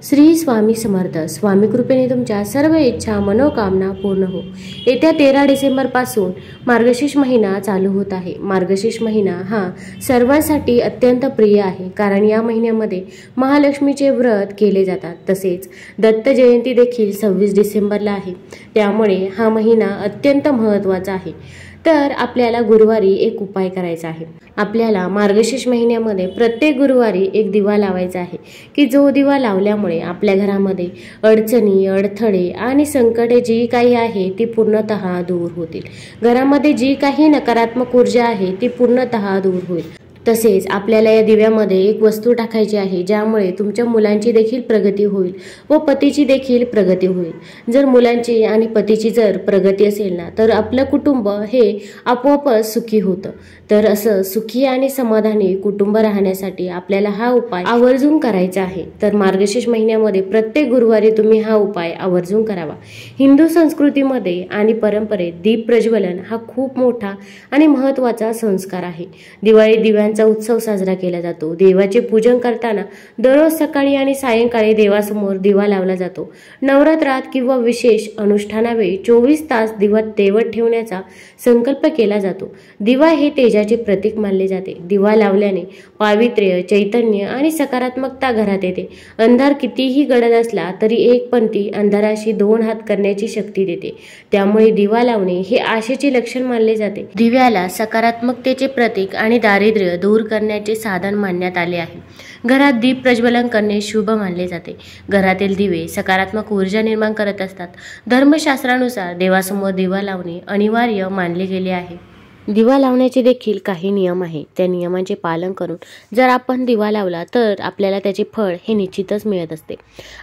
श्री स्वामी समर्थ. स्वामी कृपेने तुमच्या सर्व इच्छा मनोकामना पूर्ण हो. येत्या 13 डिसेंबरपासून मार्गशीर्ष महिना चालू होत आहे. मार्गशीर्ष महिना हा सर्वांसाठी अत्यंत प्रिय आहे, कारण या महिन्यामध्ये महालक्ष्मीचे व्रत केले जातात. तसेच दत्त जयंती देखील 26 डिसेंबरला आहे. त्यामुळे हा महिना अत्यंत महत्त्वाचा आहे. तर आपल्याला गुरुवारी एक उपाय करायचा आहे. आपल्याला मार्गशीर्ष महिन्यामध्ये प्रत्येक गुरुवारी एक दिवा लावायचा आहे, की जो दिवा लावल्यामुळे आपल्या घरामध्ये अडचणी, अडथळे आणि संकटे जी काही आहे ती पूर्णतः दूर होतील. घरामध्ये जी काही नकारात्मक ऊर्जा आहे ती पूर्णतः दूर होईल. तसेच आपल्याला या दिव्यामध्ये एक वस्तू टाकायची आहे, ज्यामुळे तुमच्या मुलांची देखील प्रगती होईल व पतीची देखील प्रगती होईल. जर मुलांची आणि पतीची जर प्रगती असेल ना, तर आपलं कुटुंब हे आपोआपच सुखी होतं. तर असं सुखी आणि समाधानी कुटुंब राहण्यासाठी आपल्याला हा उपाय आवर्जून करायचा आहे. तर मार्गशीर्ष महिन्यामध्ये प्रत्येक गुरुवारी तुम्ही हा उपाय आवर्जून करावा. हिंदू संस्कृतीमध्ये आणि परंपरेत दीप प्रज्वलन हा खूप मोठा आणि महत्त्वाचा संस्कार आहे. दिवाळी दिव्यांचा उत्सव साजरा केला जातो. देवाचे पूजन करताना दररोज सकाळी आणि सायंकाळी देवासमोर दिवा लावला जातो. नवरात्रात किंवा विशेष अनुष्ठानावेळी 24 तास दिवा तेवत ठेवण्याचा संकल्प केला जातो. दिवा हे तेजाचे प्रतीक मानले जाते. दिवा लावल्याने पावित्र्य, चैतन्य आणि सकारात्मकता घरात येते. अंधार कितीही गडद असला तरी एक पंथी अंधाराशी 2 हात करण्याची शक्ती देते. त्यामुळे दिवा लावणे हे आशेचे लक्षण मानले जाते. दिव्याला सकारात्मकतेचे प्रतीक आणि दारिद्र्य दूर करण्याचे साधन मानण्यात आले आहे. घरात दीप प्रज्वलन करणे शुभ मानले जाते. घरातील दिवे सकारात्मक ऊर्जा निर्माण करत असतात. धर्मशास्त्रानुसार देवासमोर दिवा लावणे अनिवार्य मानले गेले आहे. दिवा लावण्याचे देखील काही नियम आहे. त्या नियमांचे पालन करून जर आपण दिवा लावला तर आपल्याला त्याचे फळ हे निश्चितच मिळत असते.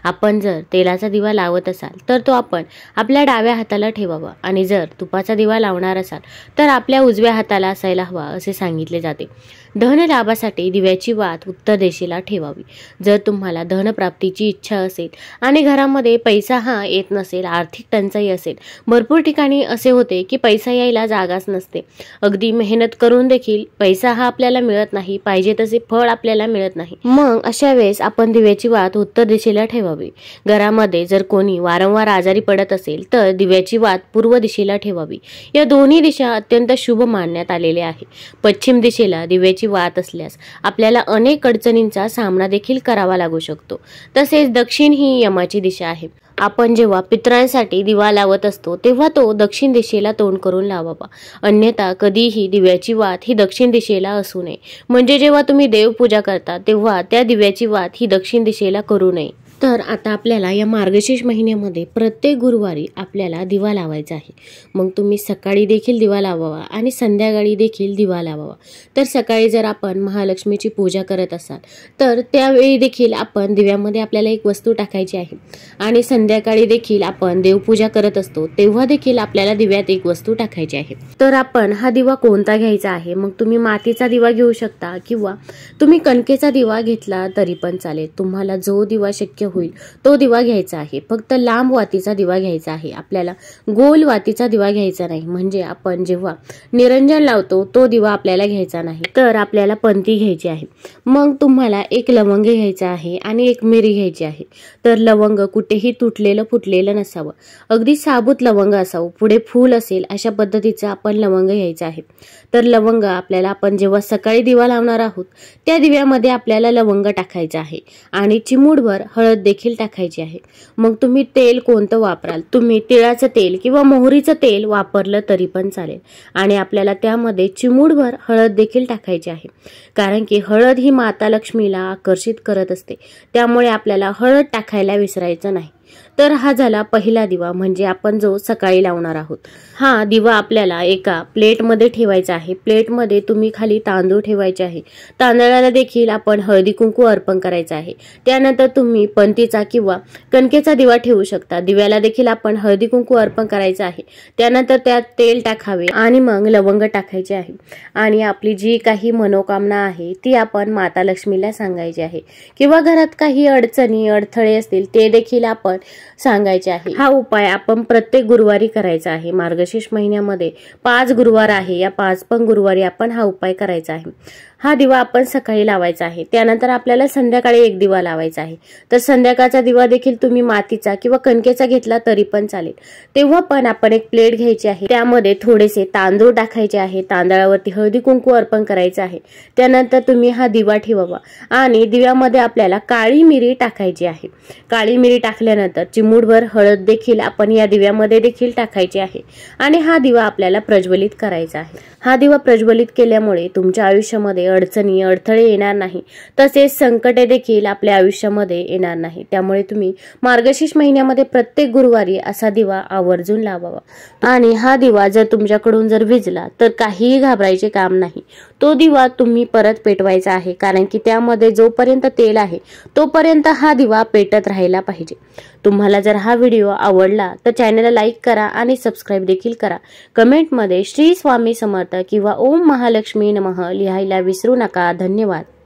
आपण जर तेलाचा दिवा लावत असाल तर तो आपण आपल्या डाव्या हाताला ठेवावा, आणि जर तुपाचा दिवा लावणार असाल तर आपल्या उजव्या हाताला असायला हवा असे सांगितले जाते. धन लाभासाठी दिव्याची वात उत्तर दिशेला ठेवावी. जर तुम्हाला धनप्राप्तीची इच्छा असेल आणि घरामध्ये पैसा हा येत नसेल, आर्थिक टंचाई असेल, भरपूर ठिकाणी असे होते की पैसा यायला जागाच नसते. अगदी मेहनत करून देखील पैसा हा आपल्याला मिळत नाही, पाहिजे तसे फळ आपल्याला मिळत नाही. मग अशा वेळेस आपण दिव्याची वात उत्तर दिशेला ठेवावी. घरामध्ये जर कोणी वारंवार आजारी पडत असेल तर दिव्याची वात पूर्व दिशेला ठेवावी. या दोन्ही दिशा अत्यंत शुभ मानण्यात आलेल्या आहे. पश्चिम दिशेला दिव्याची वात असल्यास आपल्याला अनेक अडचणींचा सामना देखील करावा लागू शकतो. तसेच दक्षिण ही यमाची दिशा आहे. आपण जेव्हा पितरांसाठी दिवा लावत असतो तेव्हा तो दक्षिण दिशेला तोंड करून लावावा. अन्यथा कधीही दिव्याची वात ही दक्षिण दिशेला असू नये. म्हणजे जेव्हा तुम्ही देवपूजा करता तेव्हा त्या दिव्याची वात ही दक्षिण दिशेला करू नये. तर आता आपल्याला या मार्गशीर्ष महिन्यामध्ये प्रत्येक गुरुवारी आपल्याला दिवा लावायचा आहे. मग तुम्ही सकाळी देखील दिवा लावावा आणि संध्याकाळी देखील दिवा लावावा. तर सकाळी जर आपण महालक्ष्मीची पूजा करत असाल तर त्यावेळी देखील आपण दिव्यामध्ये आपल्याला एक वस्तू टाकायची आहे, आणि संध्याकाळी देखील आपण देवपूजा करत असतो तेव्हा देखील आपल्याला दिव्यात एक वस्तू टाकायची आहे. तर आपण हा दिवा कोणता घ्यायचा आहे? मग तुम्ही मातीचा दिवा घेऊ शकता किंवा तुम्ही कणकेचा दिवा घेतला तरी पण चालेल. तुम्हाला जो दिवा शक्य होईल तो दिवा घ्यायचा आहे. फक्त लांब वातीचा दिवा घ्यायचा आहे. आपल्याला गोल वातीचा दिवा घ्यायचा नाही. म्हणजे आपण जेव्हा निरंजन लावतो तो दिवा आपल्याला घ्यायचा नाही, तर आपल्याला पंथी घ्यायची आहे. मग तुम्हाला एक लवंग घ्यायचा आहे आणि एक मिरी घ्यायची आहे. तर लवंग कुठेही तुटलेलं फुटलेलं नसावं, अगदी साबूत लवंग असावं. पुढे फूल असेल अशा पद्धतीचं आपण लवंग घ्यायचं आहे. तर लवंग आपल्याला आपण जेव्हा सकाळी दिवा लावणार आहोत त्या दिव्यामध्ये आपल्याला लवंग टाकायचं आहे आणि चिमूटभर हळद देखील टाकायची आहे. मग तुम्ही तेल कोणतं वापराल? तुम्ही तिळाचं तेल किंवा मोहरीचं तेल वापरलं तरी पण चालेल. आणि आपल्याला त्यामध्ये चिमूटभर हळद देखील टाकायची आहे, कारण की हळद ही माता लक्ष्मीला आकर्षित करत असते. त्यामुळे आपल्याला हळद टाकायला विसरायचं नाही. तर हा झाला पहिला दिवा, म्हणजे आपण जो सकाळी लावणार आहोत. हा दिवा आपल्याला एका प्लेटमध्ये ठेवायचा आहे. प्लेटमध्ये तुम्ही खाली तांदूळ ठेवायचे आहे. तांदळाला देखील आपण हळदी कुंकू अर्पण करायचं आहे. त्यानंतर तुम्ही पंथीचा किंवा कणकेचा दिवा ठेवू शकता. दिव्याला देखील आपण हळदी कुंकू अर्पण करायचं आहे. त्यानंतर त्यात तेल टाकावे आणि मग लवंग टाकायचे आहे. आणि आपली जी काही मनोकामना आहे ती आपण माता लक्ष्मीला सांगायची आहे. किंवा घरात काही अडचणी, अडथळे असतील ते देखील आपण सांगायचे आहे. हा उपाय आपण प्रत्येक गुरुवारी करायचा आहे. मार्गशीर्ष महिन्यामध्ये 5 गुरुवार आहे. या 5 पण गुरुवारी आपण हा उपाय करायचा आहे. हा दिवा आपण सकाळी लावायचा आहे. त्यानंतर आपल्याला संध्याकाळी एक दिवा लावायचा आहे. तर संध्याकाळचा दिवा देखील तुम्ही मातीचा किंवा कणकेचा घेतला तरी पण चालेल. तेव्हा पण आपण एक प्लेट घ्यायची आहे. त्यामध्ये थोडेसे तांदूळ टाकायचे आहे. तांदळावरती हळदी कुंकू अर्पण करायचं आहे. त्यानंतर तुम्ही हा दिवा ठेवावा आणि दिव्यामध्ये आपल्याला काळी मिरी टाकायची आहे. काळी मिरी टाकल्यानंतर चिमूटभर हळद देखील आपण या दिव्यामध्ये देखील टाकायची आहे आणि हा दिवा आपल्याला प्रज्वलित करायचा आहे. हा दिवा प्रज्वलित केल्यामुळे तुमच्या आयुष्यामध्ये अडचणी अडथळे येणार नाही, तसेच संकटे देखील आपल्या आयुष्यामध्ये येणार नाही. त्यामुळे तुम्ही मार्गशीर्ष महिन्यामध्ये प्रत्येक गुरुवारी असा दिवा आवर्जून लावावा. आणि हा दिवा जर तुमच्याकडून जर विझला तर काहीही घाबरायचे काम नाही. तो दिवा तुम्ही परत पेटवायचा आहे, कारण की त्यामध्ये जोपर्यंत तेल आहे तोपर्यंत हा दिवा पेटत राहायला पाहिजे. तुम्हाला जर हा व्हिडिओ आवडला तर चॅनलला लाईक करा आणि सबस्क्राईब देखील करा. कमेंटमध्ये श्री स्वामी समर्थ किंवा ओम महालक्ष्मी नमः लिहायला विसरू नका. धन्यवाद.